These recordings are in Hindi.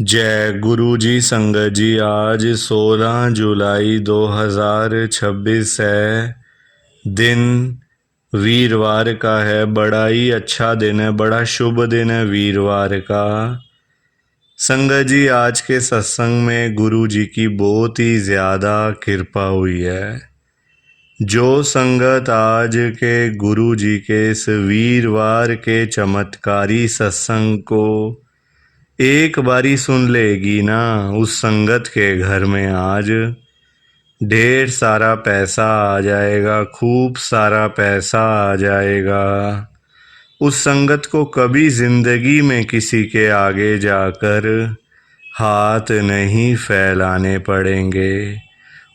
जय गुरु जी। संगत जी, आज 16 जुलाई 2026 है। दिन वीरवार का है। बड़ा ही अच्छा दिन है, बड़ा शुभ दिन है वीरवार का। संगत जी, आज के सत्संग में गुरु जी की बहुत ही ज़्यादा कृपा हुई है। जो संगत आज के गुरु जी के इस वीरवार के चमत्कारी सत्संग को एक बारी सुन लेगी ना, उस संगत के घर में आज ढेर सारा पैसा आ जाएगा, खूब सारा पैसा आ जाएगा। उस संगत को कभी जिंदगी में किसी के आगे जाकर हाथ नहीं फैलाने पड़ेंगे।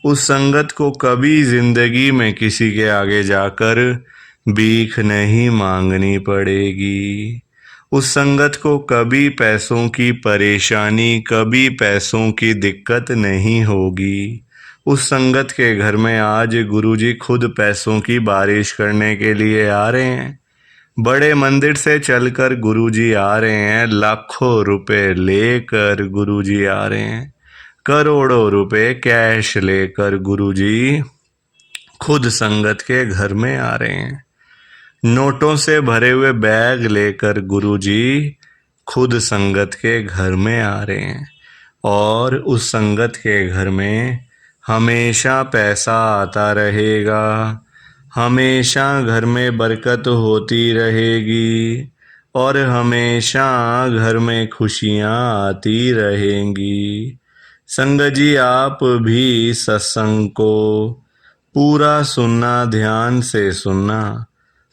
उस संगत को कभी जिंदगी में किसी के आगे जाकर भीख नहीं मांगनी पड़ेगी। उस संगत को कभी पैसों की परेशानी, कभी पैसों की दिक्कत नहीं होगी। उस संगत के घर में आज गुरुजी खुद पैसों की बारिश करने के लिए आ रहे हैं। बड़े मंदिर से चलकर गुरुजी आ रहे हैं। लाखों रुपए लेकर गुरुजी आ रहे हैं। करोड़ों रुपए कैश लेकर गुरुजी खुद संगत के घर में आ रहे हैं। नोटों से भरे हुए बैग लेकर गुरुजी खुद संगत के घर में आ रहे हैं। और उस संगत के घर में हमेशा पैसा आता रहेगा, हमेशा घर में बरकत होती रहेगी और हमेशा घर में खुशियाँ आती रहेंगी। संगत जी, आप भी सत्संग को पूरा सुनना, ध्यान से सुनना।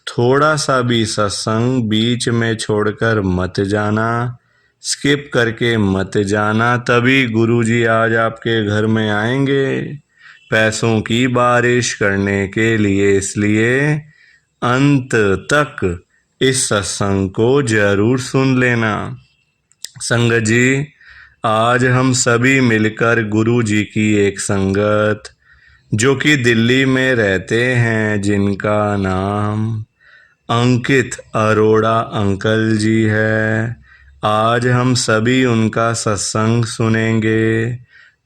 थोड़ा सा भी सत्संग बीच में छोड़कर मत जाना, स्किप करके मत जाना। तभी गुरुजी आज आपके घर में आएंगे पैसों की बारिश करने के लिए। इसलिए अंत तक इस सत्संग को जरूर सुन लेना। संगत जी, आज हम सभी मिलकर गुरु जी की एक संगत, जो कि दिल्ली में रहते हैं, जिनका नाम अंकित अरोड़ा अंकल जी है, आज हम सभी उनका सत्संग सुनेंगे।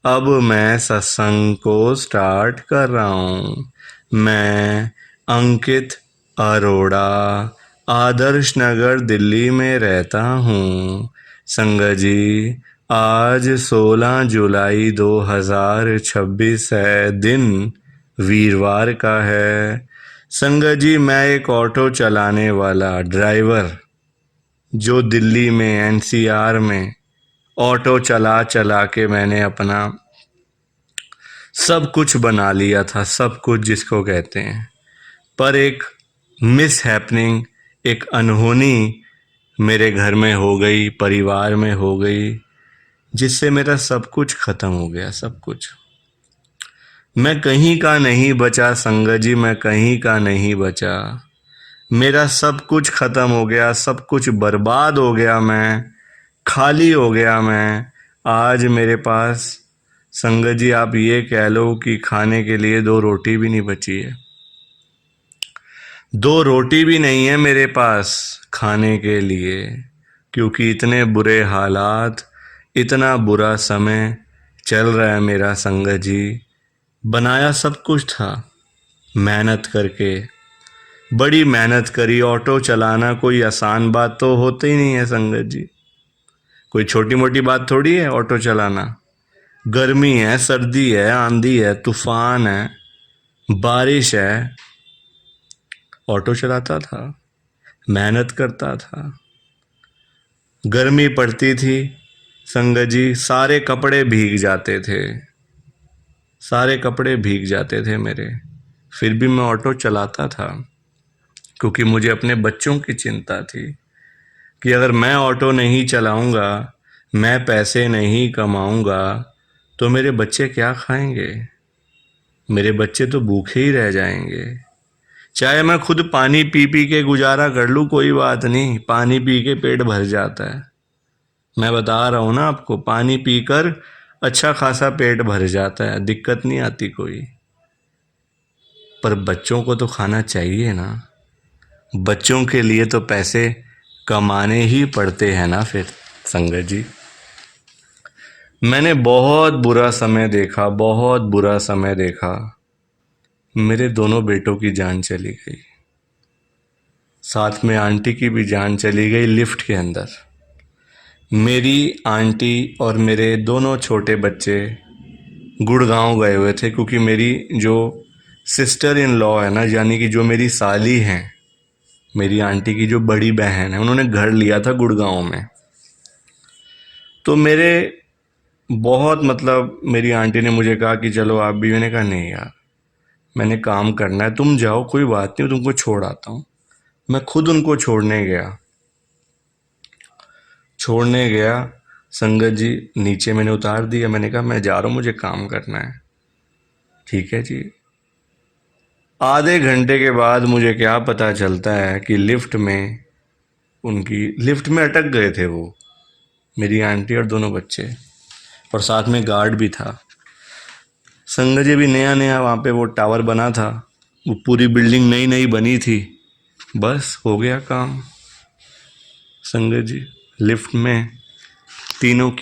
अब मैं सत्संग को स्टार्ट कर रहा हूँ। मैं अंकित अरोड़ा आदर्श नगर दिल्ली में रहता हूँ। संगत जी, आज 16 जुलाई 2026 है। दिन वीरवार का है। संगत जी, मैं एक ऑटो चलाने वाला ड्राइवर, जो दिल्ली में एनसीआर में ऑटो चला चला के मैंने अपना सब कुछ बना लिया था, सब कुछ जिसको कहते हैं। पर एक मिस हैपनिंग, एक अनहोनी मेरे घर में हो गई, परिवार में हो गई, जिससे मेरा सब कुछ खत्म हो गया। सब कुछ मैं कहीं का नहीं बचा। संगत जी, मैं कहीं का नहीं बचा। मेरा सब कुछ खत्म हो गया, सब कुछ बर्बाद हो गया, मैं खाली हो गया। मैं आज मेरे पास, संगत जी, आप ये कह लो कि खाने के लिए 2 रोटी भी नहीं बची है। 2 रोटी भी नहीं है मेरे पास खाने के लिए, क्योंकि इतने बुरे हालात, इतना बुरा समय चल रहा है मेरा। संगत जी, बनाया सब कुछ था मेहनत करके, बड़ी मेहनत करी। ऑटो चलाना कोई आसान बात तो होती ही नहीं है संगत जी, कोई छोटी मोटी बात थोड़ी है ऑटो चलाना। गर्मी है, सर्दी है, आंधी है, तूफान है, बारिश है, ऑटो चलाता था, मेहनत करता था। गर्मी पड़ती थी संगत जी, सारे कपड़े भीग जाते थे, सारे कपड़े भीग जाते थे मेरे। फिर भी मैं ऑटो चलाता था, क्योंकि मुझे अपने बच्चों की चिंता थी कि अगर मैं ऑटो नहीं चलाऊंगा, मैं पैसे नहीं कमाऊंगा, तो मेरे बच्चे क्या खाएंगे? मेरे बच्चे तो भूखे ही रह जाएंगे। चाहे मैं खुद पानी पी पी के गुजारा कर लूँ, कोई बात नहीं, पानी पी के पेट भर जाता है। मैं बता रहा हूँ ना आपको, पानी पीकर अच्छा खासा पेट भर जाता है, दिक्कत नहीं आती कोई। पर बच्चों को तो खाना चाहिए ना। बच्चों के लिए तो पैसे कमाने ही पड़ते हैं ना फिर संगत जी। मैंने बहुत बुरा समय देखा, बहुत बुरा समय देखा। मेरे दोनों बेटों की जान चली गई, साथ में आंटी की भी जान चली गई लिफ्ट के अंदर। मेरी आंटी और मेरे दोनों छोटे बच्चे गुड़गांव गए हुए थे, क्योंकि मेरी जो सिस्टर इन लॉ है ना, यानी कि जो मेरी साली हैं, मेरी आंटी की जो बड़ी बहन है, उन्होंने घर लिया था गुड़गांव में। तो मेरे बहुत मतलब मेरी आंटी ने मुझे कहा कि चलो आप भी। मैंने कहा नहीं यार, मैंने काम करना है, तुम जाओ कोई बात नहीं, तुमको छोड़ आता हूँ। मैं खुद उनको छोड़ने गया संगत जी। नीचे मैंने उतार दिया, मैंने कहा मैं जा रहा हूँ, मुझे काम करना है। ठीक है जी। आधे घंटे के बाद मुझे क्या पता चलता है कि लिफ्ट में अटक गए थे वो, मेरी आंटी और दोनों बच्चे, और साथ में गार्ड भी था। संगत जी भी नया नया वहाँ पे वो टावर बना था, वो पूरी बिल्डिंग नई नई बनी थी। बस हो गया काम संगत जी। लिफ्ट में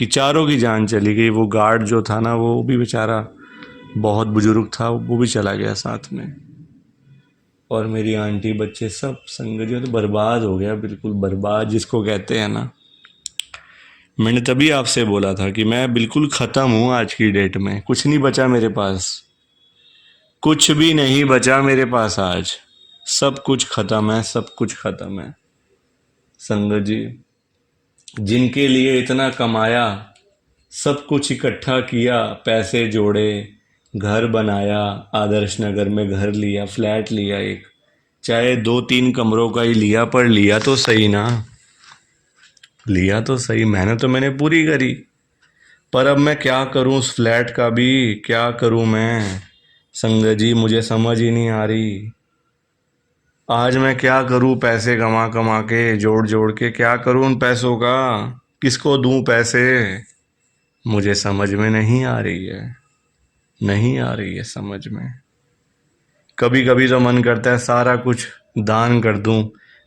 चारों की जान चली गई। वो गार्ड जो था ना, वो भी बेचारा बहुत बुजुर्ग था, वो भी चला गया साथ में। और मेरी आंटी बच्चे सब संगत जी तो बर्बाद हो गया, बिल्कुल बर्बाद जिसको कहते हैं ना। मैंने तभी आपसे बोला था कि मैं बिल्कुल ख़त्म हूँ आज की डेट में, कुछ नहीं बचा मेरे पास, कुछ भी नहीं बचा मेरे पास आज। सब कुछ ख़त्म है, सब कुछ ख़त्म है संगत जी। जिनके लिए इतना कमाया, सब कुछ इकट्ठा किया, पैसे जोड़े, घर बनाया, आदर्श नगर में घर लिया, फ्लैट लिया, एक चाहे 2-3 कमरों का ही लिया, पर लिया तो सही ना, लिया तो सही। मेहनत तो मैंने पूरी करी, पर अब मैं क्या करूं, उस फ्लैट का भी क्या करूं मैं संगत जी, मुझे समझ ही नहीं आ रही। आज मैं क्या करूं, पैसे कमा कमा के जोड़ जोड़ के क्या करूं उन पैसों का, किसको दूं पैसे, मुझे समझ में नहीं आ रही है, नहीं आ रही है समझ में। कभी कभी तो मन करता है सारा कुछ दान कर दूं,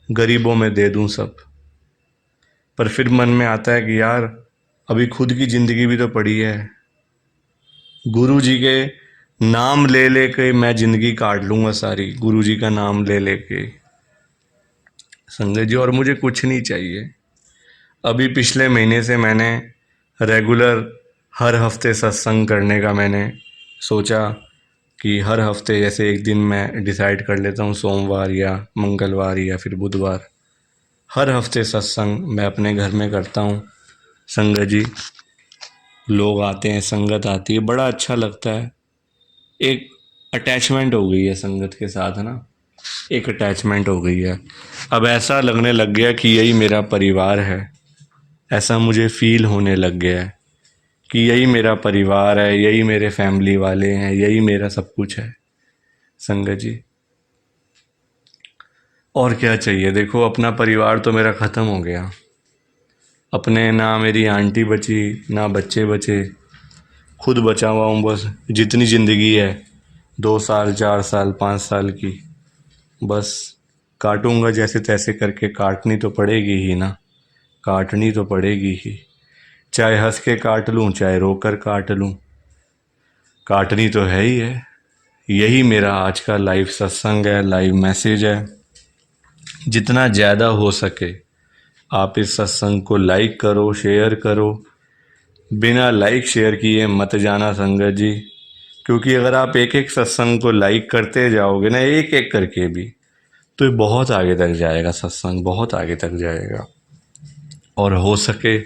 गरीबों में दे दूं सब, पर फिर मन में आता है कि यार अभी खुद की ज़िंदगी भी तो पड़ी है। गुरु जी के नाम ले ले के मैं ज़िंदगी काट लूँगा सारी, गुरु जी का नाम ले ले के संजय जी, और मुझे कुछ नहीं चाहिए। अभी पिछले महीने से मैंने रेगुलर हर हफ्ते सत्संग करने का मैंने सोचा कि हर हफ्ते जैसे एक दिन मैं डिसाइड कर लेता हूँ, सोमवार या मंगलवार या फिर बुधवार, हर हफ्ते सत्संग मैं अपने घर में करता हूँ संगत जी। लोग आते हैं, संगत आती है, बड़ा अच्छा लगता है। एक अटैचमेंट हो गई है संगत के साथ ना, एक अटैचमेंट हो गई है। अब ऐसा लगने लग गया कि यही मेरा परिवार है, ऐसा मुझे फील होने लग गया है कि यही मेरा परिवार है, यही मेरे फैमिली वाले हैं, यही मेरा सब कुछ है संगत जी। और क्या चाहिए, देखो अपना परिवार तो मेरा ख़त्म हो गया, अपने ना मेरी आंटी बची ना बच्चे बचे, खुद बचा हुआ हूँ बस। जितनी ज़िंदगी है 2 साल 4 साल 5 साल की, बस काटूंगा जैसे तैसे करके, काटनी तो पड़ेगी ही ना, काटनी तो पड़ेगी ही, चाहे हंस के काट लूँ चाहे रोकर काट लूँ, काटनी तो है ही है। यही मेरा आज का लाइव सत्संग है, लाइव मैसेज है। जितना ज़्यादा हो सके आप इस सत्संग को लाइक करो, शेयर करो। बिना लाइक शेयर किए मत जाना संगत जी, क्योंकि अगर आप एक एक सत्संग को लाइक करते जाओगे ना, एक एक करके भी, तो ये बहुत आगे तक जाएगा, सत्संग बहुत आगे तक जाएगा। और हो सके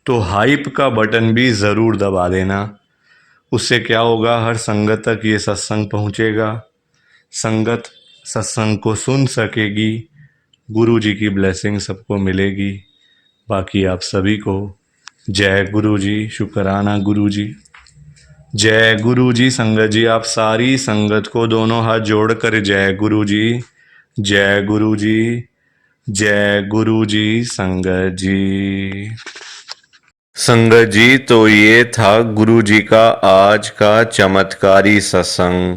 तो हाइप का बटन भी ज़रूर दबा देना, उससे क्या होगा, हर संगत तक ये सत्संग पहुँचेगा, संगत सत्संग को सुन सकेगी, गुरु जी की ब्लेसिंग सबको मिलेगी। बाकी आप सभी को जय गुरु जी, शुक्राना गुरु जी, जय गुरु जी। संगत जी आप सारी संगत को दोनों हाथ जोड़कर जय गुरु जी, जय गुरु जी, जय गुरु जी संगत जी। संगत जी तो ये था गुरु जी का आज का चमत्कारी सत्संग।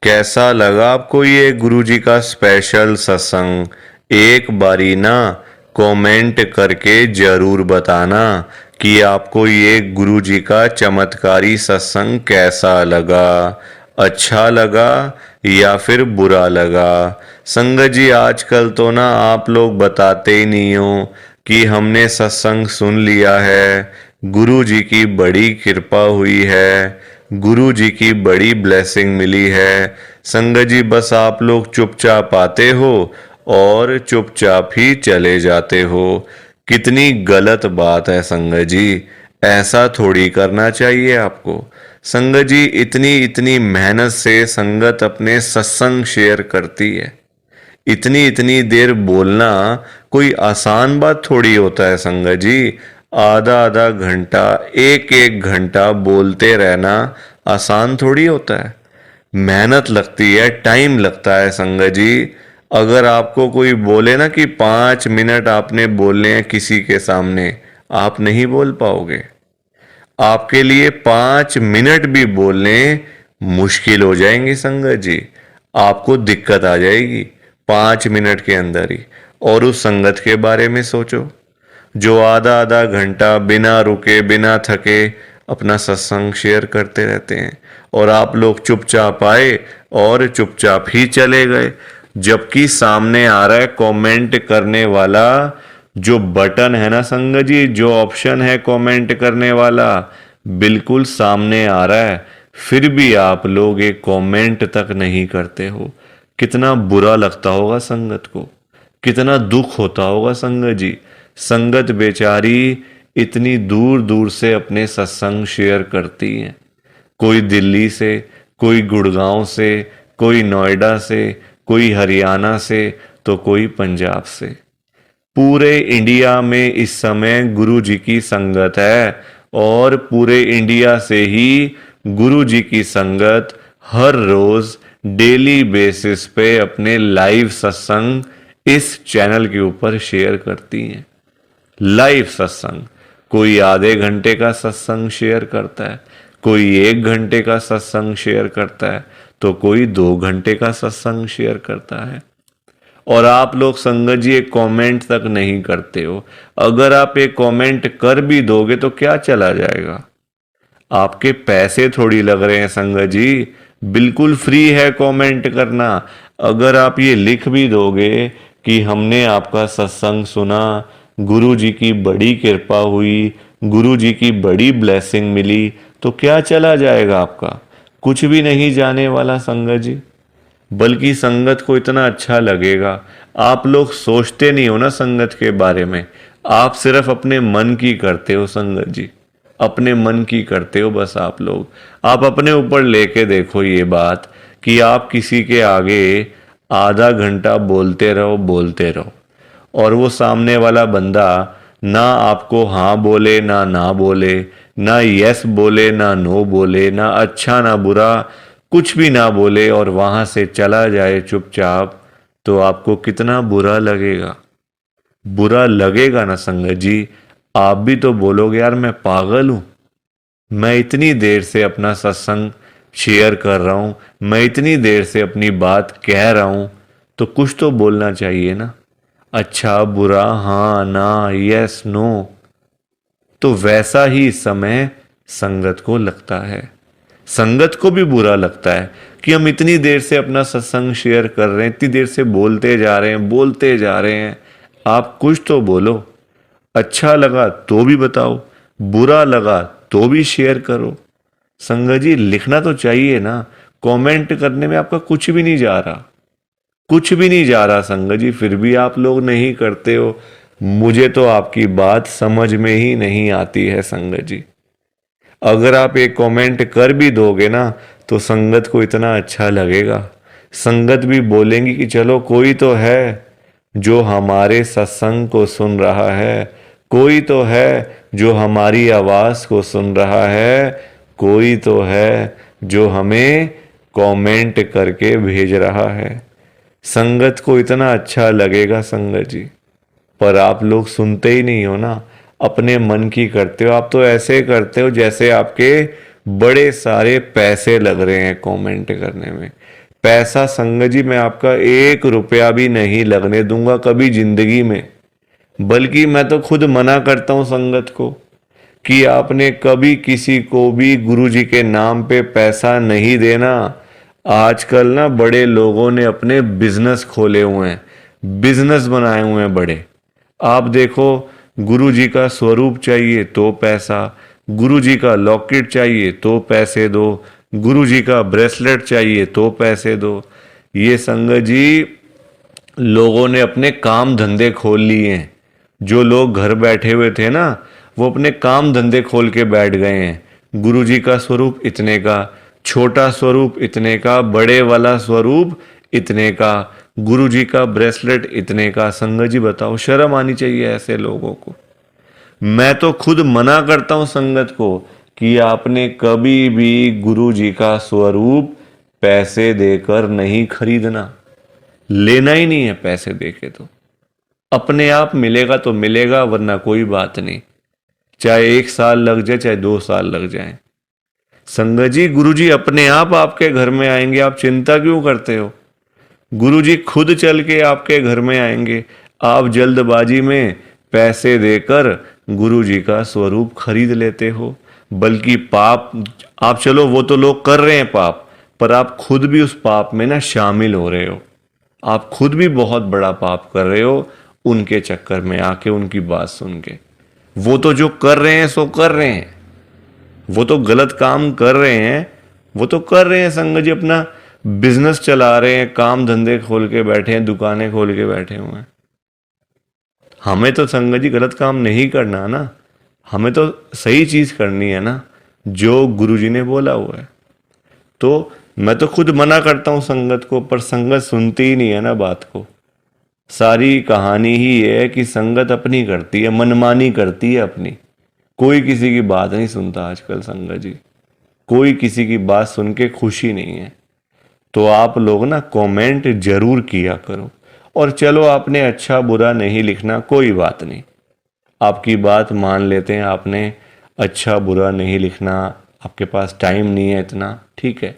कैसा लगा आपको ये गुरु जी का स्पेशल सत्संग? एक बारी ना कमेंट करके ज़रूर बताना कि आपको ये गुरु जी का चमत्कारी सत्संग कैसा लगा, अच्छा लगा या फिर बुरा लगा। संगत जी आजकल तो ना आप लोग बताते ही नहीं हो कि हमने सत्संग सुन लिया है, गुरु जी की बड़ी कृपा हुई है, गुरु जी की बड़ी ब्लेसिंग मिली है। संगत जी बस आप लोग चुपचाप आते हो और चुपचाप ही चले जाते हो। कितनी गलत बात है संगत जी, ऐसा थोड़ी करना चाहिए आपको। संगत जी इतनी इतनी मेहनत से संगत अपने सत्संग शेयर करती है, इतनी इतनी देर बोलना कोई आसान बात थोड़ी होता है संगत जी। आधा आधा घंटा, एक एक घंटा बोलते रहना आसान थोड़ी होता है, मेहनत लगती है, टाइम लगता है संगत जी। अगर आपको कोई बोले ना कि 5 मिनट आपने बोलने हैं किसी के सामने, आप नहीं बोल पाओगे। आपके लिए 5 मिनट भी बोलने मुश्किल हो जाएंगे संगत जी, आपको दिक्कत आ जाएगी 5 मिनट के अंदर ही। और उस संगत के बारे में सोचो जो आधा आधा घंटा बिना रुके बिना थके अपना सत्संग शेयर करते रहते हैं, और आप लोग चुपचाप आए और चुपचाप ही चले गए। जबकि सामने आ रहा है कमेंट करने वाला, जो बटन है ना संगत जी, जो ऑप्शन है कमेंट करने वाला, बिल्कुल सामने आ रहा है, फिर भी आप लोग एक कमेंट तक नहीं करते हो। कितना बुरा लगता होगा संगत को, कितना दुख होता होगा संगत जी। संगत बेचारी इतनी दूर दूर से अपने सत्संग शेयर करती है, कोई दिल्ली से, कोई गुड़गांव से, कोई नोएडा से, कोई हरियाणा से, तो कोई पंजाब से। पूरे इंडिया में इस समय गुरु जी की संगत है, और पूरे इंडिया से ही गुरु जी की संगत हर रोज डेली बेसिस पे अपने लाइव सत्संग इस चैनल के ऊपर शेयर करती हैं। लाइव सत्संग, कोई आधे घंटे का सत्संग शेयर करता है, कोई 1 घंटे का सत्संग शेयर करता है, तो कोई 2 घंटे का सत्संग शेयर करता है। और आप लोग संगत जी एक कमेंट तक नहीं करते हो। अगर आप एक कमेंट कर भी दोगे तो क्या चला जाएगा, आपके पैसे थोड़ी लग रहे हैं संगत जी, बिल्कुल फ्री है कमेंट करना। अगर आप ये लिख भी दोगे कि हमने आपका सत्संग सुना, गुरु जी की बड़ी कृपा हुई, गुरु जी की बड़ी ब्लेसिंग मिली, तो क्या चला जाएगा आपका, कुछ भी नहीं जाने वाला संगत जी। बल्कि संगत को इतना अच्छा लगेगा। आप लोग सोचते नहीं हो ना संगत के बारे में, आप सिर्फ अपने मन की करते हो संगत जी, अपने मन की करते हो बस। आप लोग आप अपने ऊपर लेके देखो ये बात कि आप किसी के आगे आधा घंटा बोलते रहो और वो सामने वाला बंदा ना आपको हाँ बोले ना ना बोले, ना यस बोले ना नो बोले, ना अच्छा ना बुरा, कुछ भी ना बोले और वहां से चला जाए चुपचाप, तो आपको कितना बुरा लगेगा। बुरा लगेगा ना संगत जी। आप भी तो बोलोगे यार मैं पागल हूं, मैं इतनी देर से अपना सत्संग शेयर कर रहा हूं, मैं इतनी देर से अपनी बात कह रहा हूं, तो कुछ तो बोलना चाहिए ना, अच्छा बुरा, हाँ ना, यस नो। तो वैसा ही इस समय संगत को लगता है। संगत को भी बुरा लगता है कि हम इतनी देर से अपना सत्संग शेयर कर रहे हैं, इतनी देर से बोलते जा रहे हैं, बोलते जा रहे हैं, आप कुछ तो बोलो। अच्छा लगा तो भी बताओ, बुरा लगा तो भी शेयर करो। संगत जी लिखना तो चाहिए ना, कमेंट करने में आपका कुछ भी नहीं जा रहा, कुछ भी नहीं जा रहा संगत जी, फिर भी आप लोग नहीं करते हो। मुझे तो आपकी बात समझ में ही नहीं आती है संगत जी। अगर आप एक कमेंट कर भी दोगे ना तो संगत को इतना अच्छा लगेगा, संगत भी बोलेंगी कि चलो कोई तो है जो हमारे सत्संग को सुन रहा है, कोई तो है जो हमारी आवाज को सुन रहा है, कोई तो है जो हमें कमेंट करके भेज रहा है। संगत को इतना अच्छा लगेगा संगत जी, पर आप लोग सुनते ही नहीं हो ना, अपने मन की करते हो। आप तो ऐसे करते हो जैसे आपके बड़े सारे पैसे लग रहे हैं कमेंट करने में। पैसा संगत जी मैं आपका 1 रुपया भी नहीं लगने दूंगा कभी जिंदगी में, बल्कि मैं तो खुद मना करता हूं संगत को कि आपने कभी किसी को भी गुरुजी के नाम पे पैसा नहीं देना। आजकल ना बड़े लोगों ने अपने बिजनेस खोले हुए हैं, बिजनेस बनाए हुए हैं बड़े। आप देखो, गुरुजी का स्वरूप चाहिए तो पैसा, गुरुजी का लॉकेट चाहिए तो पैसे दो, गुरुजी का ब्रेसलेट चाहिए तो पैसे दो। ये संगत जी, लोगों ने अपने काम धंधे खोल लिए हैं। जो लोग घर बैठे हुए थे ना, वो अपने काम धंधे खोल के बैठ गए हैं। गुरुजी का स्वरूप इतने का, छोटा स्वरूप इतने का, बड़े वाला स्वरूप इतने का, गुरुजी का ब्रेसलेट इतने का। संगत जी बताओ, शर्म आनी चाहिए ऐसे लोगों को। मैं तो खुद मना करता हूं संगत को कि आपने कभी भी गुरुजी का स्वरूप पैसे देकर नहीं खरीदना। लेना ही नहीं है पैसे देके। तो अपने आप मिलेगा तो मिलेगा, वरना कोई बात नहीं। चाहे 1 साल लग जाए, चाहे 2 साल लग जाए। संगत जी, गुरुजी अपने आप आपके घर में आएंगे, आप चिंता क्यों करते हो? गुरुजी खुद चल के आपके घर में आएंगे। आप जल्दबाजी में पैसे देकर गुरुजी का स्वरूप खरीद लेते हो। बल्कि पाप, आप चलो वो तो लोग कर रहे हैं पाप, पर आप खुद भी उस पाप में ना शामिल हो रहे हो। आप खुद भी बहुत बड़ा पाप कर रहे हो उनके चक्कर में आके, उनकी बात सुन के। वो तो जो कर रहे हैं सो कर रहे हैं, वो तो गलत काम कर रहे हैं, वो तो कर रहे हैं संगत जी, अपना बिजनेस चला रहे हैं, काम धंधे खोल के बैठे हैं, दुकानें खोल के बैठे हुए हैं। हमें तो संगत जी गलत काम नहीं करना ना, हमें तो सही चीज करनी है ना, जो गुरुजी ने बोला हुआ है। तो मैं तो खुद मना करता हूं संगत को, पर संगत सुनती ही नहीं है ना बात को। सारी कहानी ही है कि संगत अपनी करती है, मनमानी करती है अपनी। कोई किसी की बात नहीं सुनता आजकल संगत जी, कोई किसी की बात सुन के खुशी नहीं है। तो आप लोग ना कमेंट जरूर किया करो। और चलो, आपने अच्छा बुरा नहीं लिखना, कोई बात नहीं, आपकी बात मान लेते हैं। आपने अच्छा बुरा नहीं लिखना, आपके पास टाइम नहीं है इतना, ठीक है।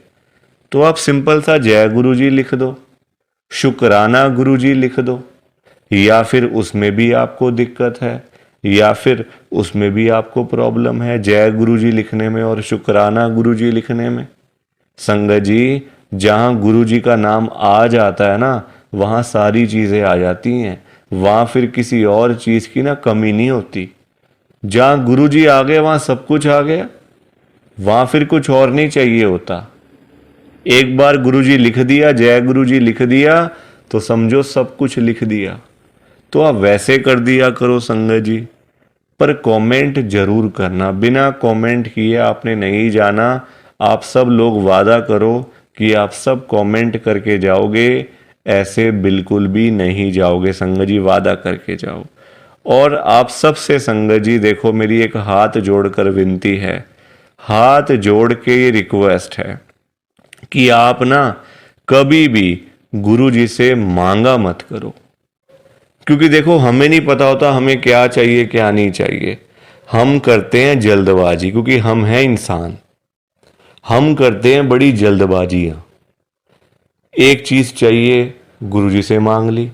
तो आप सिंपल सा जय गुरुजी लिख दो, शुक्राना गुरुजी लिख दो। या फिर उसमें भी आपको दिक्कत है, या फिर उसमें भी आपको प्रॉब्लम है जय गुरुजी लिखने में और शुक्राना गुरुजी लिखने में। संगत जी, जहां गुरुजी का नाम आ जाता है ना, वहां सारी चीजें आ जाती हैं। वहां फिर किसी और चीज की ना कमी नहीं होती। जहां गुरुजी आ गए वहां सब कुछ आ गया, वहां फिर कुछ और नहीं चाहिए होता। एक बार गुरुजी लिख दिया, जय गुरुजी लिख दिया, तो समझो सब कुछ लिख दिया। तो आप वैसे कर दिया करो संगत जी, पर कमेंट जरूर करना। बिना कमेंट किए आपने नहीं जाना। आप सब लोग वादा करो कि आप सब कमेंट करके जाओगे, ऐसे बिल्कुल भी नहीं जाओगे संगत जी, वादा करके जाओ। और आप सबसे संगत जी देखो, मेरी एक हाथ जोड़कर विनती है, हाथ जोड़ के ये रिक्वेस्ट है कि आप ना कभी भी गुरु जी से मांगा मत करो। क्योंकि देखो, हमें नहीं पता होता हमें क्या चाहिए क्या नहीं चाहिए। हम करते हैं जल्दबाजी, क्योंकि हम हैं इंसान, हम करते हैं बड़ी जल्दबाजियां। एक चीज चाहिए, गुरुजी से मांग ली।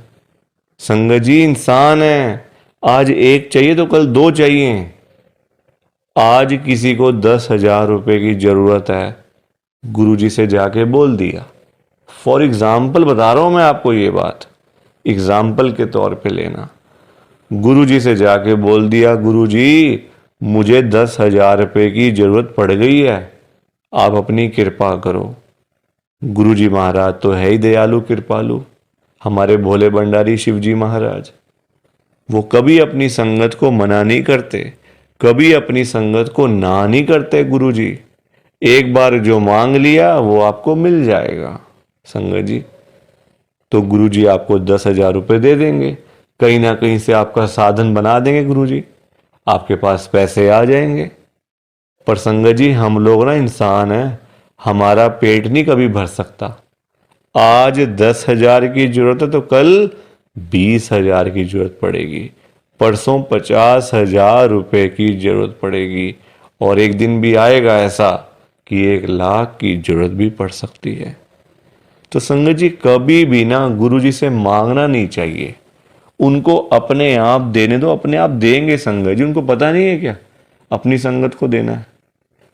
संगत जी, इंसान है, आज एक चाहिए तो कल 2 चाहिए। आज किसी को 10,000 रुपए की जरूरत है, गुरुजी से जाके बोल दिया। फॉर एग्जाम्पल बता रहा हूं मैं आपको, ये बात एग्जाम्पल के तौर पे लेना। गुरुजी से जाके बोल दिया, गुरुजी मुझे 10,000 रुपए की जरूरत पड़ गई है, आप अपनी कृपा करो। गुरुजी महाराज तो है ही दयालु कृपालु, हमारे भोले भंडारी शिवजी महाराज। वो कभी अपनी संगत को मना नहीं करते, कभी अपनी संगत को ना नहीं करते। गुरुजी एक बार जो मांग लिया वो आपको मिल जाएगा संगत जी। तो गुरुजी आपको 10,000 रुपये दे देंगे, कहीं ना कहीं से आपका साधन बना देंगे गुरुजी, आपके पास पैसे आ जाएंगे। पर संगत जी, हम लोग ना इंसान हैं, हमारा पेट नहीं कभी भर सकता। आज 10,000 की जरूरत है तो कल 20,000 की जरूरत पड़ेगी, परसों 50,000 रुपए की जरूरत पड़ेगी, और एक दिन भी आएगा ऐसा कि 1,00,000 की जरूरत भी पड़ सकती है। तो संगत जी, कभी भी ना गुरुजी से मांगना नहीं चाहिए, उनको अपने आप देने दो, अपने आप देंगे संगत जी। उनको पता नहीं है क्या, अपनी संगत को देना है।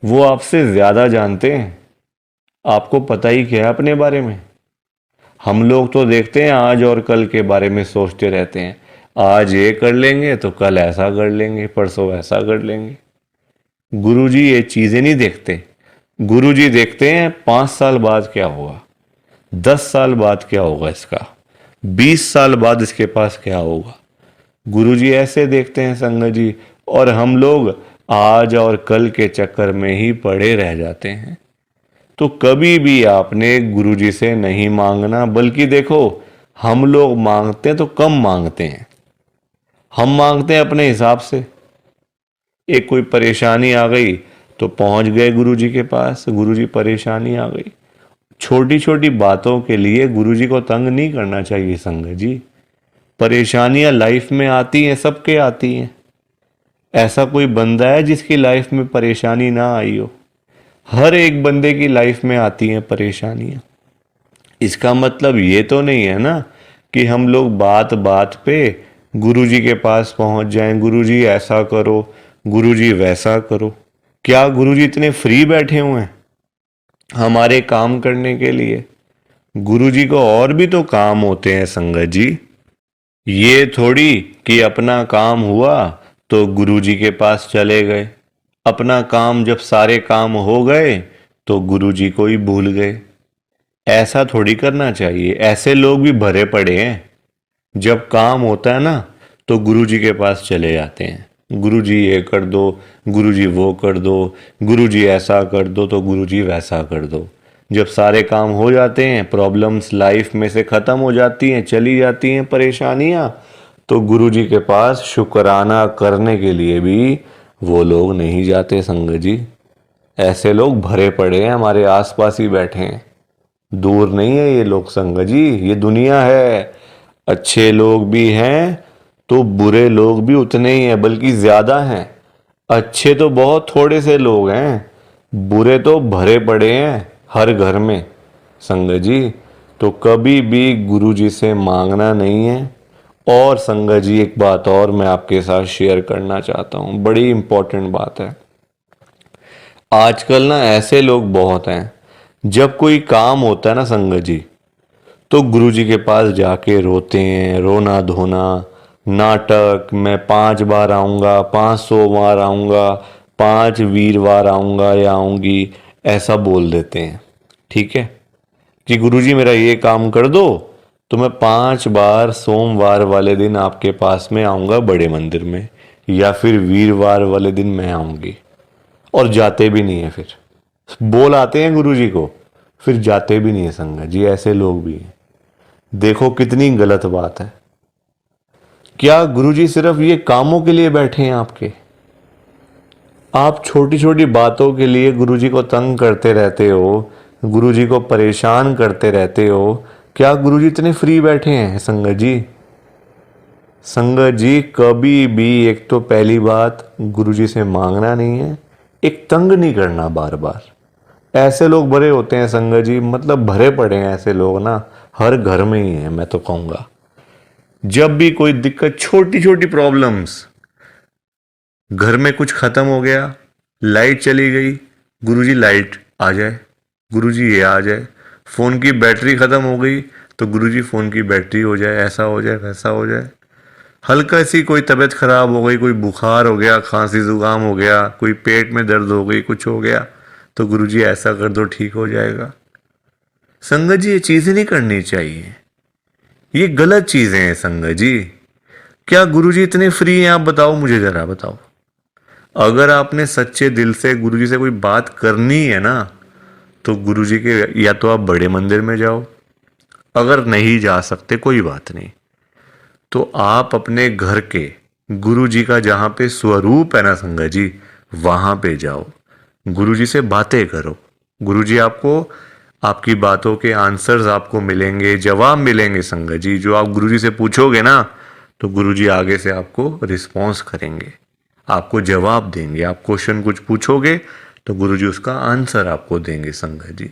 वो आपसे ज़्यादा जानते हैं, आपको पता ही क्या है अपने बारे में। हम लोग तो देखते हैं आज और कल के बारे में सोचते रहते हैं, आज ये कर लेंगे तो कल ऐसा कर लेंगे, परसों ऐसा कर लेंगे। गुरुजी ये चीज़ें नहीं देखते। गुरुजी देखते हैं 5 साल बाद क्या होगा, 10 साल बाद क्या होगा इसका, 20 साल बाद इसके पास क्या होगा। गुरुजी ऐसे देखते हैं संगत जी। और हम लोग आज और कल के चक्कर में ही पड़े रह जाते हैं। तो कभी भी आपने गुरुजी से नहीं मांगना, बल्कि देखो हम लोग मांगते हैं तो कम मांगते हैं। हम मांगते हैं अपने हिसाब से। एक कोई परेशानी आ गई तो पहुंच गए गुरुजी के पास, गुरुजी परेशानी आ गई। छोटी छोटी बातों के लिए गुरुजी को तंग नहीं करना चाहिए संगत जी। परेशानियां लाइफ में आती हैं, सबके आती हैं। ऐसा कोई बंदा है जिसकी लाइफ में परेशानी ना आई हो? हर एक बंदे की लाइफ में आती हैं परेशानियां। इसका मतलब ये तो नहीं है ना कि हम लोग बात बात पे गुरुजी के पास पहुंच जाएं, गुरुजी ऐसा करो, गुरुजी वैसा करो। क्या गुरुजी इतने फ्री बैठे हुए हैं हमारे काम करने के लिए? गुरुजी को और भी तो काम होते हैं संगत जी। ये थोड़ी कि अपना काम हुआ तो गुरुजी के पास चले गए, अपना काम जब सारे काम हो गए तो गुरुजी को ही भूल गए। ऐसा थोड़ी करना चाहिए। ऐसे लोग भी भरे पड़े हैं, जब काम होता है ना तो गुरुजी के पास चले जाते हैं। गुरुजी ये कर दो, गुरुजी वो कर दो, गुरुजी ऐसा कर दो तो गुरुजी वैसा कर दो। जब सारे काम हो जाते हैं, प्रॉब्लम्स लाइफ में से ख़त्म हो जाती हैं, चली जाती हैं परेशानियां, तो गुरुजी के पास शुक्राना करने के लिए भी वो लोग नहीं जाते संगत जी। ऐसे लोग भरे पड़े हैं, हमारे आसपास ही बैठे हैं, दूर नहीं है ये लोग संगत जी। ये दुनिया है, अच्छे लोग भी हैं तो बुरे लोग भी उतने ही हैं, बल्कि ज़्यादा हैं। अच्छे तो बहुत थोड़े से लोग हैं, बुरे तो भरे पड़े हैं हर घर में संगत जी। तो कभी भी गुरुजी से मांगना नहीं है। और संगत जी एक बात और मैं आपके साथ शेयर करना चाहता हूँ, बड़ी इंपॉर्टेंट बात है। आजकल ना ऐसे लोग बहुत हैं, जब कोई काम होता है ना संगत जी, तो गुरुजी के पास जाके रोते हैं, रोना धोना, नाटक, मैं 5 बार आऊँगा, 500 बार आऊँगा, 5 वीरवार आऊँगा या आऊँगी, ऐसा बोल देते हैं। ठीक है कि गुरुजी मेरा ये काम कर दो तो मैं 5 बार सोमवार वाले दिन आपके पास में आऊँगा बड़े मंदिर में, या फिर वीरवार वाले दिन मैं आऊँगी। और जाते भी नहीं है, फिर बोल आते हैं गुरुजी को, फिर जाते भी नहीं है संगत जी। ऐसे लोग भी हैं। देखो कितनी गलत बात है। क्या गुरुजी सिर्फ ये कामों के लिए बैठे हैं आपके? आप छोटी छोटी बातों के लिए गुरुजी को तंग करते रहते हो, गुरुजी को परेशान करते रहते हो। क्या गुरुजी इतने फ्री बैठे हैं संगत जी? संगत जी कभी भी, एक तो पहली बात गुरुजी से मांगना नहीं है, एक तंग नहीं करना बार बार। ऐसे लोग भरे होते हैं संगत जी, मतलब भरे पड़े हैं ऐसे लोग ना, हर घर में ही है मैं तो कहूँगा। जब भी कोई दिक्कत, छोटी छोटी प्रॉब्लम्स, घर में कुछ खत्म हो गया, लाइट चली गई, गुरुजी लाइट आ जाए, गुरुजी ये आ जाए। फ़ोन की बैटरी ख़त्म हो गई तो गुरुजी फ़ोन की बैटरी हो जाए, ऐसा हो जाए, वैसा हो जाए। हल्का सी कोई तबीयत ख़राब हो गई, कोई बुखार हो गया, खांसी ज़ुकाम हो गया, कोई पेट में दर्द हो गई, कुछ हो गया, तो गुरुजी ऐसा कर दो ठीक हो जाएगा। संगत जी ये चीज़ें नहीं करनी चाहिए, ये गलत चीज़ें हैं संगत जी। क्या गुरुजी इतने फ्री हैं? आप बताओ, मुझे ज़रा बताओ। अगर आपने सच्चे दिल से गुरुजी से कोई बात करनी है ना, तो गुरुजी के या तो आप बड़े मंदिर में जाओ, अगर नहीं जा सकते कोई बात नहीं, तो आप अपने घर के गुरुजी का जहाँ पे स्वरूप है ना संगत जी, वहाँ पे जाओ, गुरुजी से बातें करो। गुरुजी आपको, आपकी बातों के आंसर्स आपको मिलेंगे, जवाब मिलेंगे संगत जी। जो आप गुरुजी से पूछोगे ना, तो गुरुजी आगे से आपको रिस्पॉन्स करेंगे, आपको जवाब देंगे। आप क्वेश्चन कुछ पूछोगे तो गुरुजी उसका आंसर आपको देंगे संगत जी।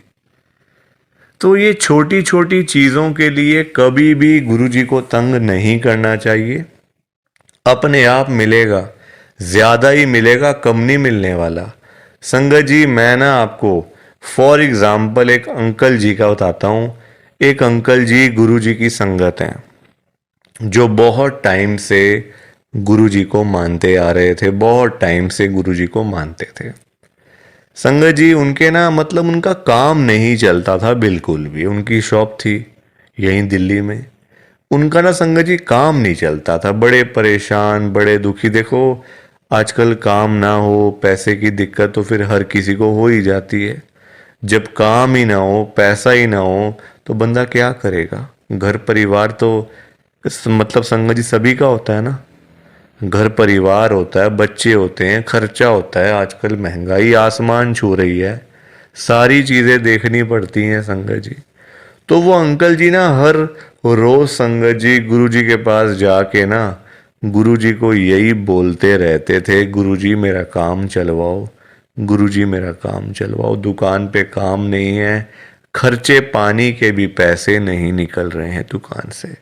तो ये छोटी छोटी चीज़ों के लिए कभी भी गुरुजी को तंग नहीं करना चाहिए। अपने आप मिलेगा। ज़्यादा ही मिलेगा, कम नहीं मिलने वाला। संगत जी मैं ना आपको फॉर एग्ज़ाम्पल एक अंकल जी का बताता हूँ। एक अंकल जी गुरु जी की संगत हैं, जो बहुत टाइम से गुरु जी को मानते आ रहे थे, बहुत टाइम से गुरु जी को मानते थे। संगत जी उनके ना मतलब उनका काम नहीं चलता था बिल्कुल भी। उनकी शॉप थी यहीं दिल्ली में, उनका ना संगत जी काम नहीं चलता था, बड़े परेशान बड़े दुखी। देखो आजकल काम ना हो, पैसे की दिक्कत तो फिर हर किसी को हो ही जाती है। जब काम ही ना हो, पैसा ही ना हो, तो बंदा क्या करेगा। घर परिवार तो मतलब संगत जी सभी का होता है ना। घर परिवार होता है, बच्चे होते हैं, खर्चा होता है। आजकल महंगाई आसमान छू रही है, सारी चीज़ें देखनी पड़ती हैं संगत जी। तो वो अंकल जी ना हर रोज संगत जी गुरु जी के पास जाके ना गुरु जी को यही बोलते रहते थे, गुरु जी मेरा काम चलवाओ, गुरु जी मेरा काम चलवाओ। दुकान पे काम नहीं है, खर्चे पानी के भी पैसे नहीं निकल रहे हैं दुकान से।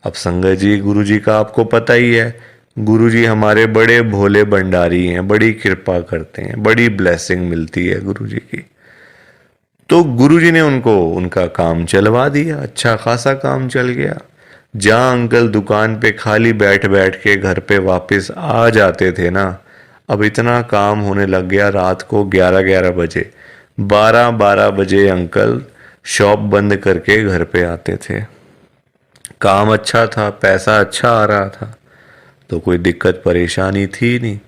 अब संगत जी गुरु जी का आपको पता ही है, गुरु जी हमारे बड़े भोले भंडारी हैं, बड़ी कृपा करते हैं, बड़ी ब्लेसिंग मिलती है गुरु जी की। तो गुरुजी ने उनको उनका काम चलवा दिया, अच्छा खासा काम चल गया। जहाँ अंकल दुकान पे खाली बैठ बैठ के घर पे वापस आ जाते थे ना, अब इतना काम होने लग गया। रात को 11-11 बजे, 12-12 बजे अंकल शॉप बंद करके घर पे आते थे। काम अच्छा था, पैसा अच्छा आ रहा था, तो कोई दिक्कत परेशानी थी नहीं।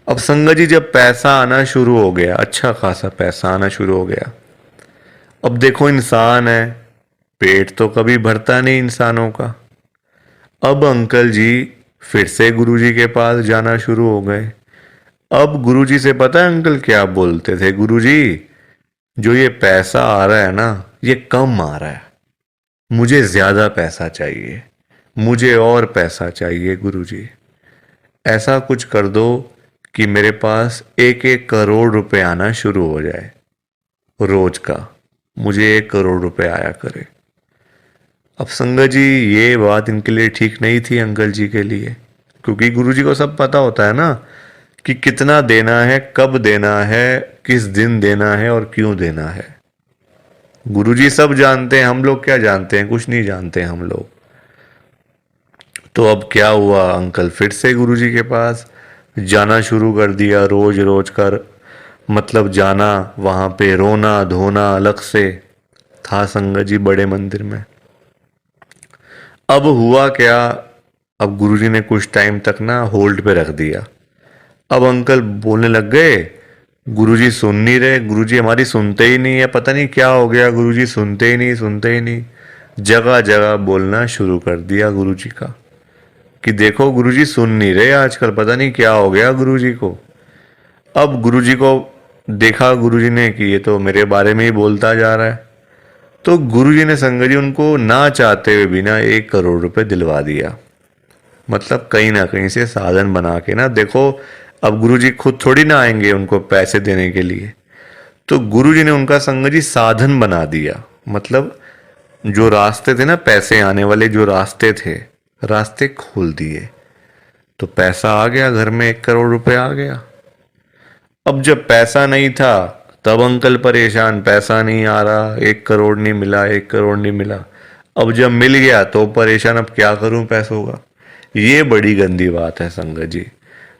अब संगत जी जब पैसा आना शुरू हो गया, अच्छा खासा पैसा आना शुरू हो गया, अब देखो इंसान है, पेट तो कभी भरता नहीं इंसानों का। अब अंकल जी फिर से गुरुजी के पास जाना शुरू हो गए। अब गुरुजी से पता है अंकल क्या बोलते थे, गुरुजी जो ये पैसा आ रहा है ना, ये कम आ रहा है, मुझे ज्यादा पैसा चाहिए, मुझे और पैसा चाहिए गुरुजी। ऐसा कुछ कर दो कि मेरे पास 1-1 करोड़ रुपए आना शुरू हो जाए रोज का, मुझे 1 करोड़ रुपए आया करे। अब संगत जी ये बात इनके लिए ठीक नहीं थी अंकल जी के लिए, क्योंकि गुरुजी को सब पता होता है ना कि कितना देना है, कब देना है, किस दिन देना है और क्यों देना है। गुरुजी सब जानते हैं, हम लोग क्या जानते हैं, कुछ नहीं जानते हम लोग। तो अब क्या हुआ, अंकल फिर से गुरुजी के पास जाना शुरू कर दिया, रोज रोज कर मतलब जाना, वहां पे रोना धोना अलग से था संगत जी बड़े मंदिर में। अब हुआ क्या, अब गुरुजी ने कुछ टाइम तक ना होल्ड पे रख दिया। अब अंकल बोलने लग गए, गुरुजी सुन नहीं रहे, गुरुजी हमारी सुनते ही नहीं है, पता नहीं क्या हो गया, गुरुजी सुनते ही नहीं, सुनते ही नहीं। जगह जगह बोलना शुरू कर दिया गुरुजी का कि देखो गुरुजी सुन नहीं रहे आजकल, पता नहीं क्या हो गया गुरुजी को। अब गुरुजी को देखा गुरुजी ने कि ये तो मेरे बारे में ही बोलता जा रहा है, तो गुरुजी ने संगत जी उनको ना चाहते हुए भी ना 1 करोड़ रुपए दिलवा दिया। मतलब कहीं ना कहीं से साधन बना के ना, देखो अब गुरुजी खुद थोड़ी ना आएंगे उनको पैसे देने के लिए, तो गुरुजी ने उनका संगत जी साधन बना दिया। मतलब जो रास्ते थे ना पैसे आने वाले, जो रास्ते थे, रास्ते खोल दिए, तो पैसा आ गया घर में, 1 करोड़ रुपए आ गया। अब जब पैसा नहीं था तब अंकल परेशान, पैसा नहीं आ रहा, 1 करोड़ नहीं मिला, 1 करोड़ नहीं मिला। अब जब मिल गया तो परेशान, अब क्या करूं पैसों का। ये बड़ी गंदी बात है संगत जी।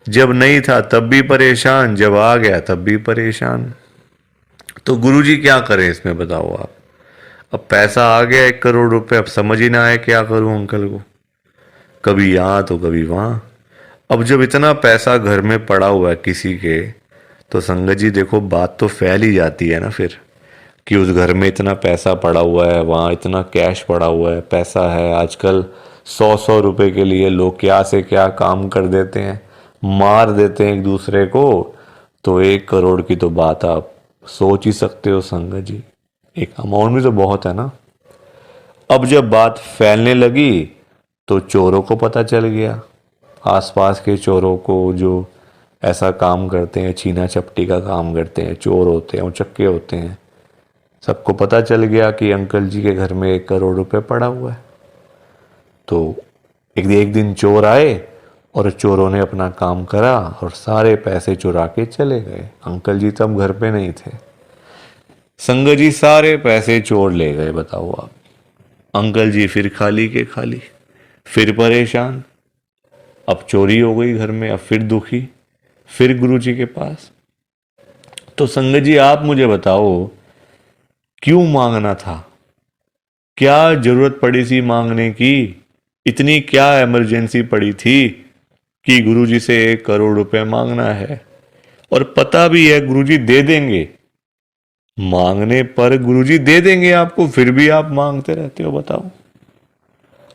जब नहीं था तब भी परेशान, जब आ गया तब भी परेशान। तो गुरुजी क्या करें इसमें बताओ आप। अब पैसा आ गया 1 करोड़ रुपए, अब समझ ही ना आए क्या करूं अंकल को, कभी यहाँ तो कभी वहाँ। अब जब इतना पैसा घर में पड़ा हुआ है किसी के, तो संगत जी देखो बात तो फैल ही जाती है ना फिर, कि उस घर में इतना पैसा पड़ा हुआ है, वहाँ इतना कैश पड़ा हुआ है, पैसा है। आजकल 100-100 रुपए के लिए लोग क्या से क्या काम कर देते हैं, मार देते हैं एक दूसरे को। तो 1 करोड़ की तो बात आप सोच ही सकते हो संगत जी, एक अमाउंट भी तो बहुत है ना। अब जब बात फैलने लगी तो चोरों को पता चल गया, आसपास के चोरों को, जो ऐसा काम करते हैं, छीना चपटी का काम करते हैं, चोर होते हैं, उचक्के होते हैं, सबको पता चल गया कि अंकल जी के घर में 1 करोड़ रुपए पड़ा हुआ है। तो एक दिन चोर आए, और चोरों ने अपना काम करा और सारे पैसे चुरा के चले गए। अंकल जी तब घर पे नहीं थे। संगत जी सारे पैसे चोर ले गए। बताओ आप। अंकल जी फिर खाली के खाली, फिर परेशान। अब चोरी हो गई घर में, अब फिर दुखी, फिर गुरुजी के पास। तो संगत जी आप मुझे बताओ, क्यों मांगना था? क्या जरूरत पड़ी थी मांगने की? इतनी क्या इमरजेंसी पड़ी थी कि गुरुजी से 1 करोड़ रुपए मांगना है? और पता भी है गुरुजी दे देंगे, मांगने पर गुरुजी दे देंगे आपको, फिर भी आप मांगते रहते हो। बताओ।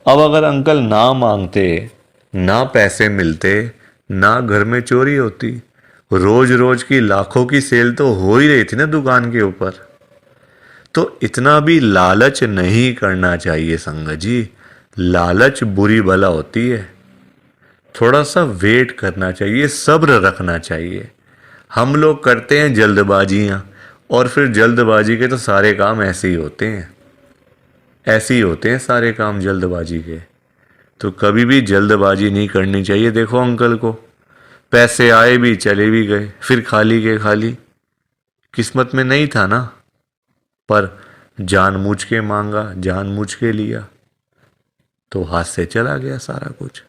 अब अगर अंकल ना मांगते, ना पैसे मिलते, ना घर में चोरी होती, रोज रोज की लाखों की सेल तो हो ही रही थी ना दुकान के ऊपर। तो इतना भी लालच नहीं करना चाहिए संगत जी। लालच बुरी भला होती है। थोड़ा सा वेट करना चाहिए, सब्र रखना चाहिए। हम लोग करते हैं जल्दबाजियां, और फिर जल्दबाजी के तो सारे काम ऐसे ही होते हैं। ऐसे ही होते हैं सारे काम जल्दबाजी के। तो कभी भी जल्दबाजी नहीं करनी चाहिए। देखो अंकल को, पैसे आए भी चले भी गए, फिर खाली के खाली। किस्मत में नहीं था ना, पर जानबूझ के मांगा, जानबूझ के लिया, तो हाथ से चला गया सारा कुछ।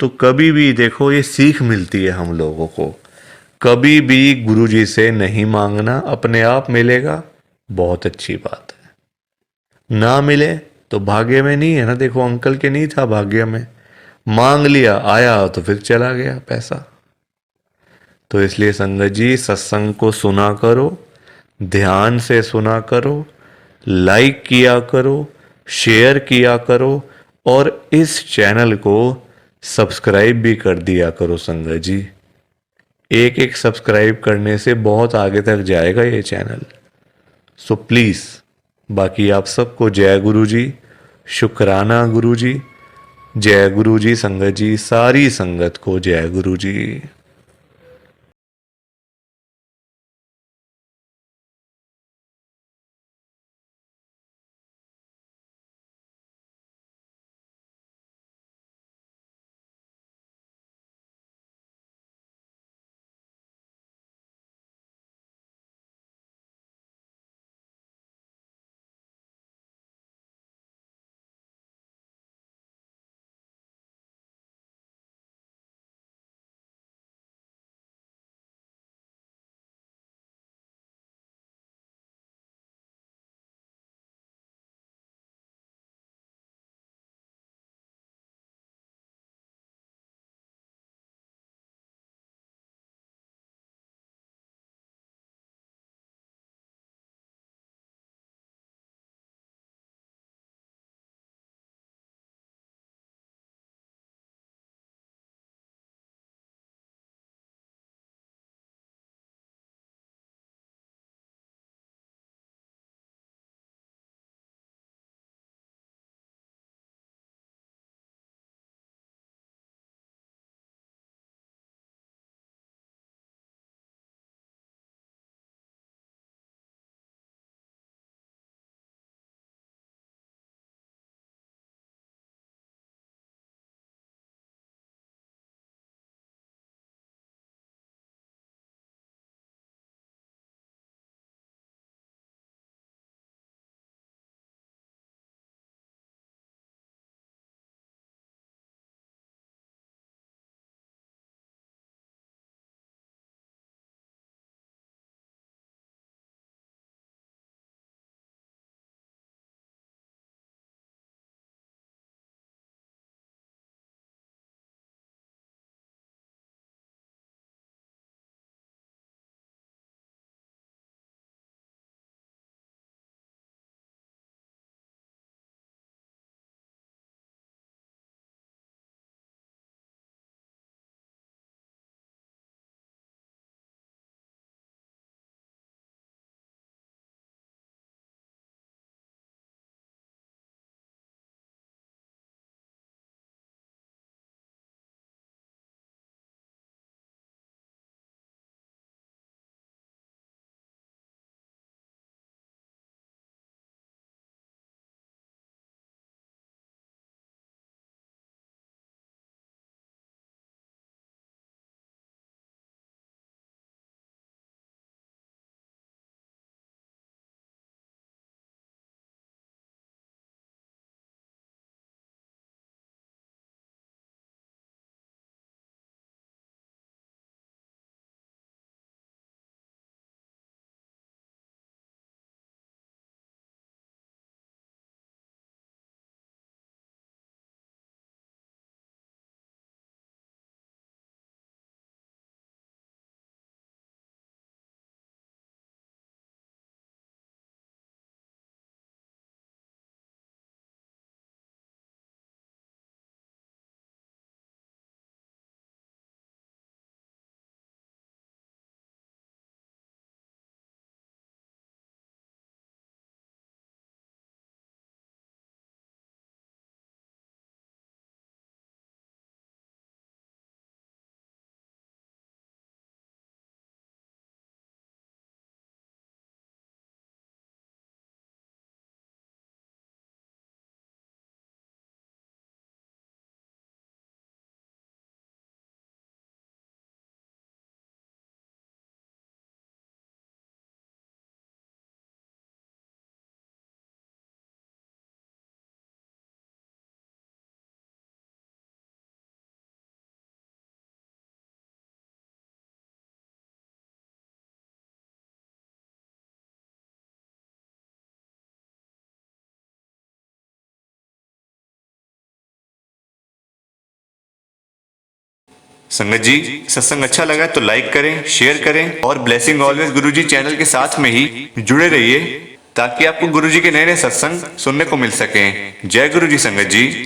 तो कभी भी देखो, ये सीख मिलती है हम लोगों को। कभी भी गुरुजी से नहीं मांगना, अपने आप मिलेगा, बहुत अच्छी बात है। ना मिले तो भाग्य में नहीं है ना। देखो अंकल के नहीं था भाग्य में, मांग लिया, आया तो फिर चला गया पैसा। तो इसलिए संगत जी, सत्संग को सुना करो, ध्यान से सुना करो, लाइक किया करो, शेयर किया करो, और इस चैनल को सब्सक्राइब भी कर दिया करो संगत जी। एक एक सब्सक्राइब करने से बहुत आगे तक जाएगा ये चैनल। सो प्लीज़, बाकी आप सबको जय गुरु जी, शुक्राना गुरु जी, जय गुरु जी संगत जी, सारी संगत को जय गुरु जी। संगत जी, सत्संग अच्छा लगा तो लाइक करें, शेयर करें और ब्लेसिंग ऑलवेज गुरुजी चैनल के साथ में ही जुड़े रहिए ताकि आपको गुरुजी के नए नए सत्संग सुनने को मिल सकें। जय गुरुजी संगत जी।